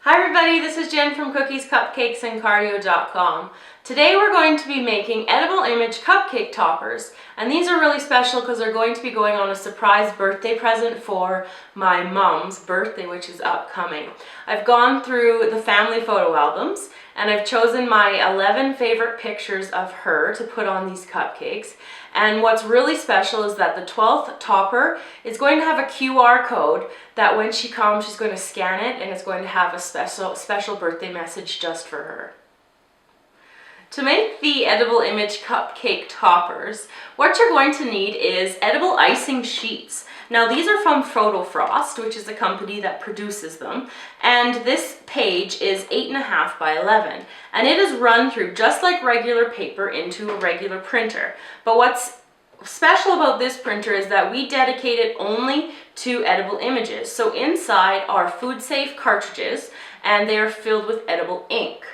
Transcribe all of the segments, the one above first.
Hi everybody, this is Jen from Cookies, Cupcakes, and Cardio.com. Today we're going to be making edible image cupcake toppers, and these are really special because they're going to be going on a surprise birthday present for my mom's birthday, which is upcoming. I've gone through the family photo albums and I've chosen my 11 favorite pictures of her to put on these cupcakes. And what's really special is that the 12th topper is going to have a QR code that when she comes, she's going to scan it and it's going to have a special birthday message just for her. To make the edible image cupcake toppers, what you're going to need is edible icing sheets. Now these are from Photo Frost, which is a company that produces them, and this page is 8.5 by 11, and it is run through just like regular paper into a regular printer. But what's special about this printer is that we dedicate it only to edible images. So inside are food safe cartridges, and they are filled with edible ink.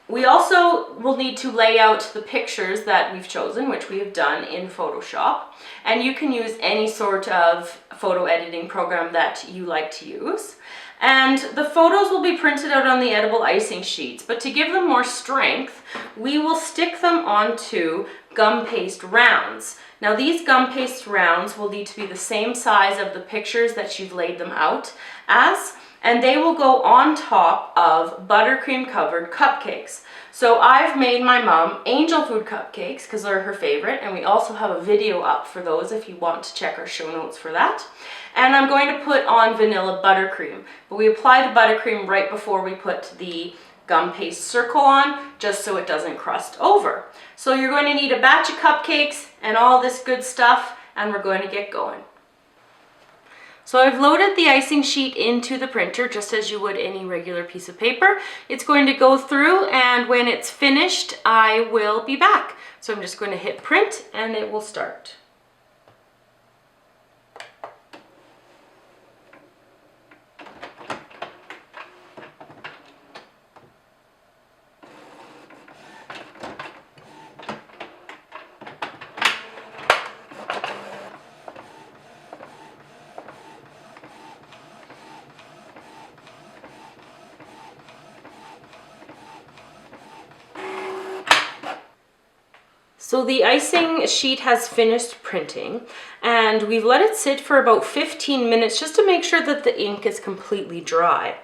We also will need to lay out the pictures that we've chosen, which we have done in Photoshop. And you can use any sort of photo editing program that you like to use. And the photos will be printed out on the edible icing sheets, but to give them more strength, we will stick them onto gum paste rounds. Now these gum paste rounds will need to be the same size of the pictures that you've laid them out as, and they will go on top of buttercream covered cupcakes. So I've made my mom angel food cupcakes because they're her favorite, and we also have a video up for those if you want to check our show notes for that. And I'm going to put on vanilla buttercream, but we apply the buttercream right before we put the gum paste circle on, just so it doesn't crust over. So you're going to need a batch of cupcakes and all this good stuff, and we're going to get going. So I've loaded the icing sheet into the printer just as you would any regular piece of paper. It's going to go through, and when it's finished, I will be back. So I'm just going to hit print and it will start. So the icing sheet has finished printing, and we've let it sit for about 15 minutes just to make sure that the ink is completely dry.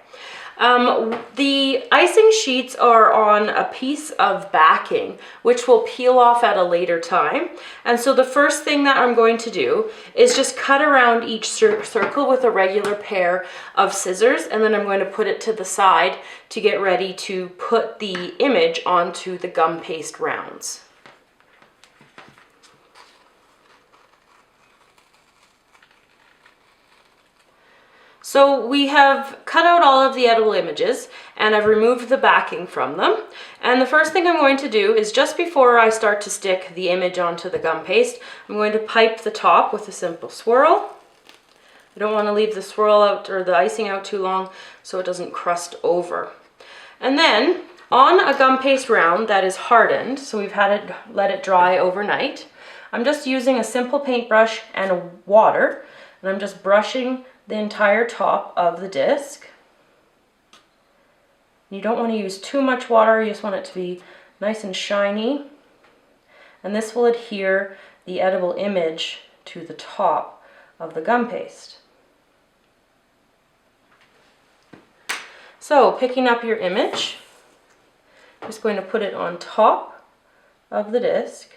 The icing sheets are on a piece of backing, which will peel off at a later time. And so the first thing that I'm going to do is just cut around each circle with a regular pair of scissors, and then I'm going to put it to the side to get ready to put the image onto the gum paste rounds. So we have cut out all of the edible images, and I've removed the backing from them. And the first thing I'm going to do is, just before I start to stick the image onto the gum paste, I'm going to pipe the top with a simple swirl. I don't want to leave the swirl out or the icing out too long so it doesn't crust over. And then on a gum paste round that is hardened, so we've let it dry overnight, I'm just using a simple paintbrush and water, and I'm just brushing the entire top of the disc. You don't want to use too much water, you just want it to be nice and shiny. And this will adhere the edible image to the top of the gum paste. So picking up your image, just going to put it on top of the disc,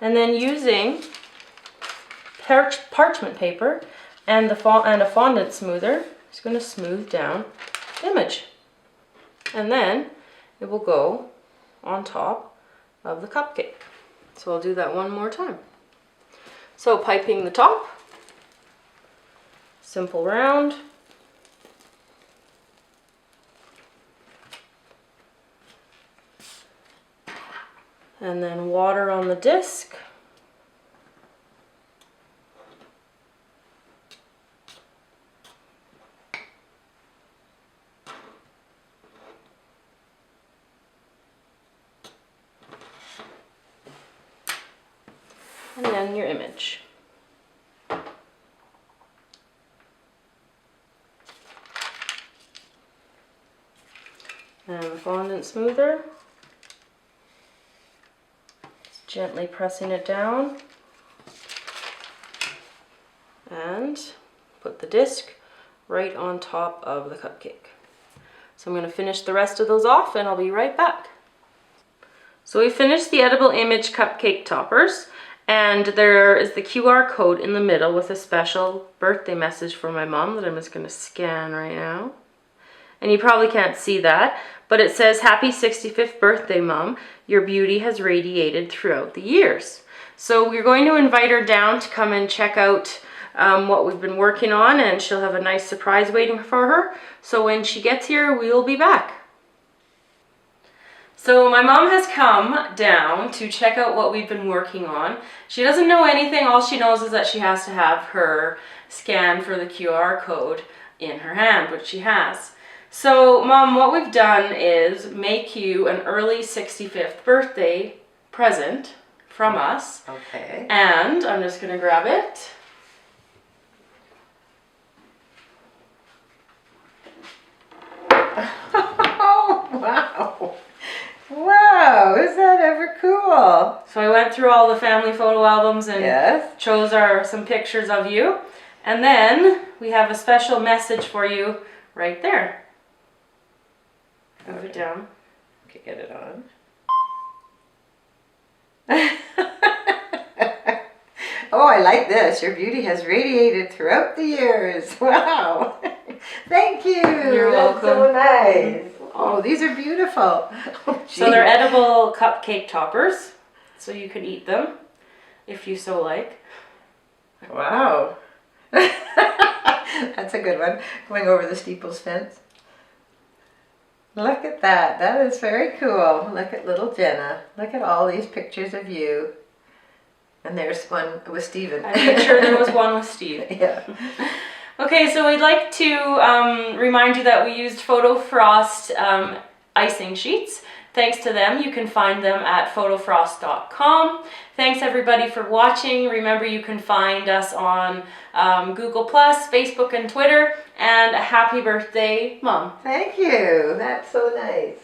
and then using parchment paper and a fondant smoother, just going to smooth down the image. And then it will go on top of the cupcake. So I'll do that one more time. So piping the top, simple round, and then water on the disc. And then your image. And the fondant smoother. Just gently pressing it down. And put the disc right on top of the cupcake. So I'm going to finish the rest of those off and I'll be right back. So we finished the edible image cupcake toppers, and there is the QR code in the middle with a special birthday message for my mom that I'm just going to scan right now. And you probably can't see that, but it says, "Happy 65th birthday, Mom. Your beauty has radiated throughout the years." So we're going to invite her down to come and check out what we've been working on, and she'll have a nice surprise waiting for her. So when she gets here, we'll be back. So my mom has come down to check out what we've been working on. She doesn't know anything. All she knows is that she has to have her scan for the QR code in her hand, which she has. So Mom, what we've done is make you an early 65th birthday present from us. Okay. And I'm just going to grab it. Oh, wow. Wow, is that ever cool? So I went through all the family photo albums and Yes. chose some pictures of you. And then we have a special message for you right there. Move it down. Okay, get it on. Oh, I like this. Your beauty has radiated throughout the years. Wow. Thank you. You're That's welcome. so nice. Oh, these are beautiful. Oh, So they're edible cupcake toppers, so you can eat them if you so like. Wow. That's a good one. Going over the steeple's fence. Look at that. That is very cool. Look at little Jenna. Look at all these pictures of you. And there's one with Steven. I made sure there was one with Steve. Yeah. Okay, so we'd like to remind you that we used Photo Frost icing sheets. Thanks to them, you can find them at photofrost.com. Thanks everybody for watching. Remember, you can find us on Google+, Facebook, and Twitter. And a happy birthday, Mom. Thank you. That's so nice.